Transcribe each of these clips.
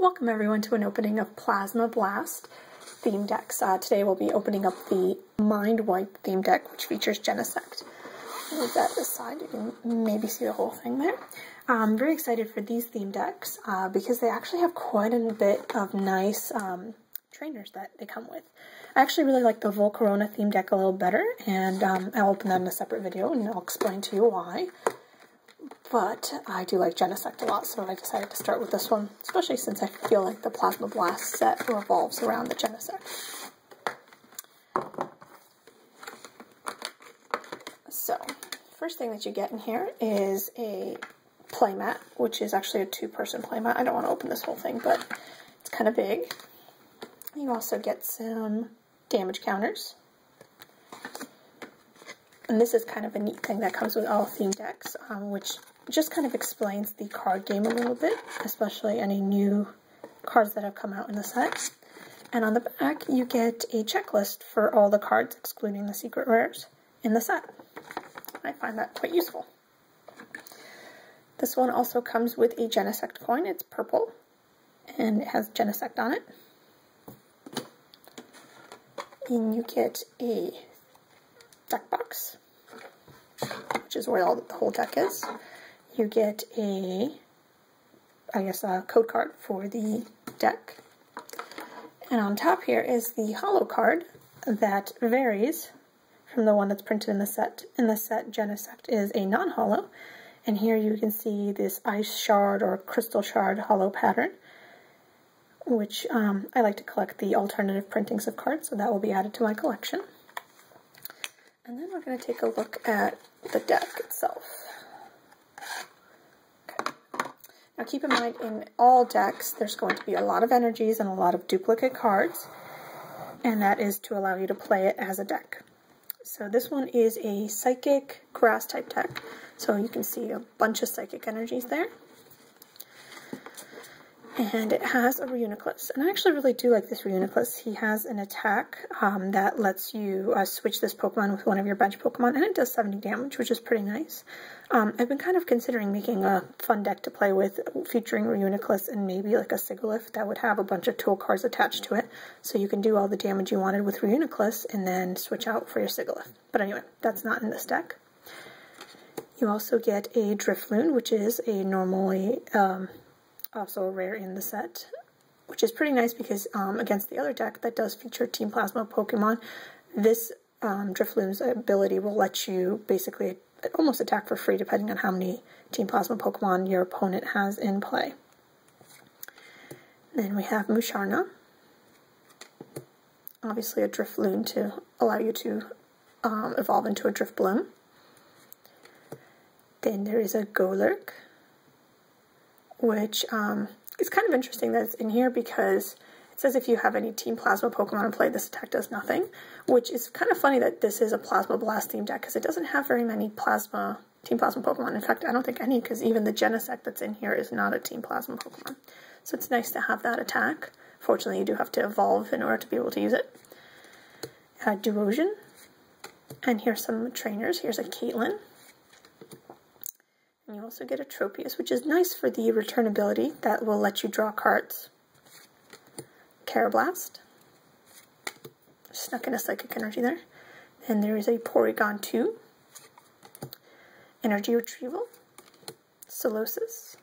Welcome everyone to an opening of Plasma Blast theme decks. Today we'll be opening up the Mind Wipe theme deck, which features Genesect. Move that aside, you can maybe see the whole thing there. I'm very excited for these theme decks because they actually have quite a bit of nice trainers that they come with. I actually really like the Volcarona theme deck a little better, and I'll open that in a separate video and I'll explain to you why. But I do like Genesect a lot, so I decided to start with this one, especially since I feel like the Plasma Blast set revolves around the Genesect. So, first thing that you get in here is a playmat, which is actually a two-person playmat. I don't want to open this whole thing, but it's kind of big. You also get some damage counters. And this is kind of a neat thing that comes with all theme decks, which just kind of explains the card game a little bit, especially any new cards that have come out in the set. And on the back, you get a checklist for all the cards, excluding the secret rares, in the set. I find that quite useful. This one also comes with a Genesect coin. It's purple, and it has Genesect on it. And you get a deck box, which is where the whole deck is. You get a code card for the deck. And on top here is the holo card that varies from the one that's printed in the set. In the set, Genesect is a non-holo, and here you can see this ice shard or crystal shard holo pattern, which I like to collect the alternative printings of cards, so that will be added to my collection. And then we're going to take a look at the deck itself. Okay. Now keep in mind, in all decks, there's going to be a lot of energies and a lot of duplicate cards, and that is to allow you to play it as a deck. So this one is a psychic grass type deck, so you can see a bunch of psychic energies there. And it has a Reuniclus, and I actually really do like this Reuniclus. He has an attack that lets you switch this Pokemon with one of your bench Pokemon, and it does 70 damage, which is pretty nice. I've been kind of considering making a fun deck to play with featuring Reuniclus and maybe like a Sigilyph that would have a bunch of tool cards attached to it, so you can do all the damage you wanted with Reuniclus and then switch out for your Sigilyph. But anyway, that's not in this deck. You also get a Drifloon, which is a normally also a rare in the set, which is pretty nice because against the other deck that does feature Team Plasma Pokemon, this Drifloon's ability will let you basically almost attack for free depending on how many Team Plasma Pokemon your opponent has in play. Then we have Musharna, obviously a Drifloon to allow you to evolve into a Drifbloom. Then there is a Golurk, which is kind of interesting that it's in here because it says if you have any Team Plasma Pokemon in play, this attack does nothing, which is kind of funny that this is a Plasma Blast theme deck because it doesn't have very many Team Plasma Pokemon. In fact, I don't think any, because even the Genesect that's in here is not a Team Plasma Pokemon. So it's nice to have that attack. Fortunately, you do have to evolve in order to be able to use it. Duosion. And here's some trainers. Here's a Caitlin. And you also get a Tropius, which is nice for the return ability that will let you draw cards. Carablast. Snuck in a psychic energy there. And there is a Porygon 2. Energy Retrieval. Solosis.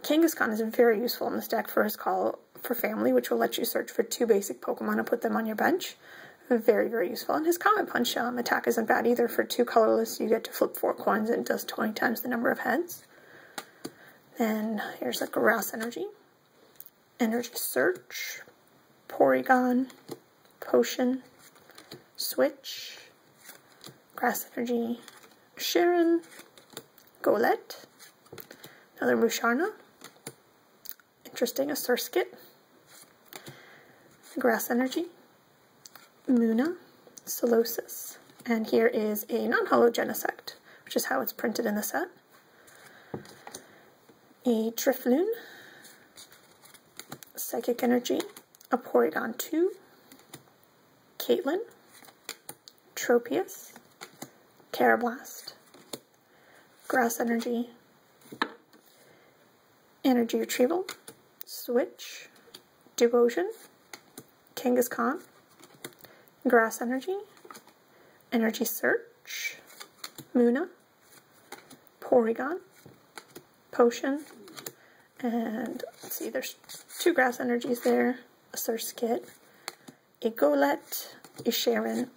Kangaskhan is very useful in this deck for his call for family, which will let you search for 2 basic Pokemon and put them on your bench. Very, very useful. And his Comet Punch attack isn't bad either. For 2 colorless, you get to flip 4 coins and it does 20 times the number of heads. Then here's a Grass Energy, Energy Search, Porygon, Potion, Switch, Grass Energy, Sharon, Golett, another Musharna, interesting, a Surskit, Grass Energy, Muna, Solosis, and here is a non-holo Genesect, which is how it's printed in the set. A Drifloon, Psychic Energy, a Porygon 2, Caitlin, Tropius, Carablast, Grass Energy, Energy Retrieval, Switch, Devotion, Kangaskhan, Grass Energy, Energy Search, Muna, Porygon, Potion, and let's see, there's 2 Grass Energies there, a Surskit, a Golett, a Sharon,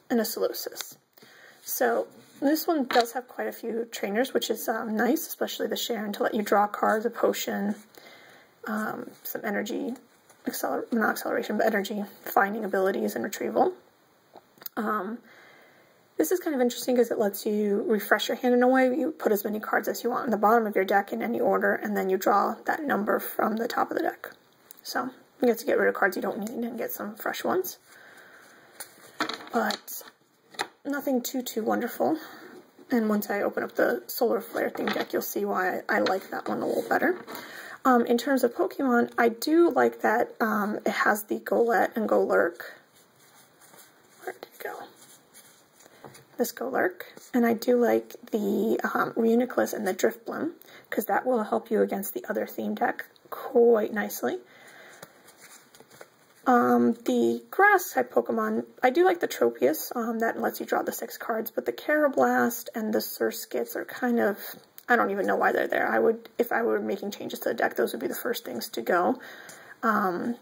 and a Solosis. So this one does have quite a few trainers, which is nice, especially the Sharon, to let you draw cards, a Potion, some energy, not acceleration, but energy finding abilities and retrieval. This is kind of interesting because it lets you refresh your hand in a way. You put as many cards as you want on the bottom of your deck in any order, and then you draw that number from the top of the deck. So you get to get rid of cards you don't need and get some fresh ones. But nothing too wonderful. And once I open up the Solar Flare theme deck, you'll see why I like that one a little better. In terms of Pokemon, I do like that it has the Golett and Golurk. Where did it go? This Golurk. And I do like the Reuniclus and the Drifblim, because that will help you against the other theme deck quite nicely. The grass type Pokemon, I do like the Tropius, that lets you draw the 6 cards, but the Carablast and the Surskits are kind of, I don't even know why they're there. If I were making changes to the deck, those would be the first things to go. The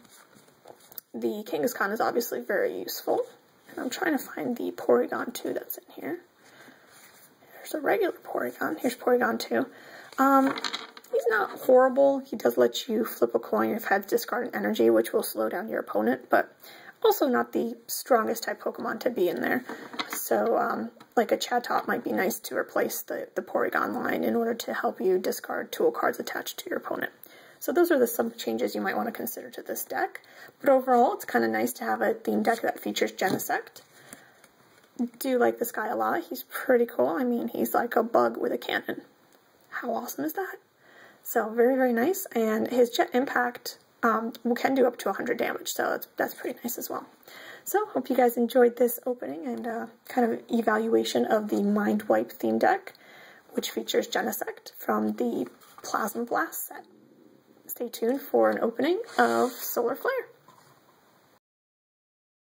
Kangaskhan is obviously very useful. And I'm trying to find the Porygon 2 that's in here. There's a regular Porygon. Here's Porygon 2. He's not horrible. He does let you flip a coin if heads discard an energy, which will slow down your opponent, but also not the strongest type Pokemon to be in there. So, like a Chatot might be nice to replace the Porygon line in order to help you discard tool cards attached to your opponent. So those are some changes you might want to consider to this deck. But overall, it's kind of nice to have a theme deck that features Genesect. I do like this guy a lot. He's pretty cool. I mean, he's like a bug with a cannon. How awesome is that? So very, very nice. And his Jet Impact can do up to 100 damage, so that's pretty nice as well. So hope you guys enjoyed this opening and kind of evaluation of the Mind Wipe theme deck, which features Genesect from the Plasma Blast set. Stay tuned for an opening of Solar Flare.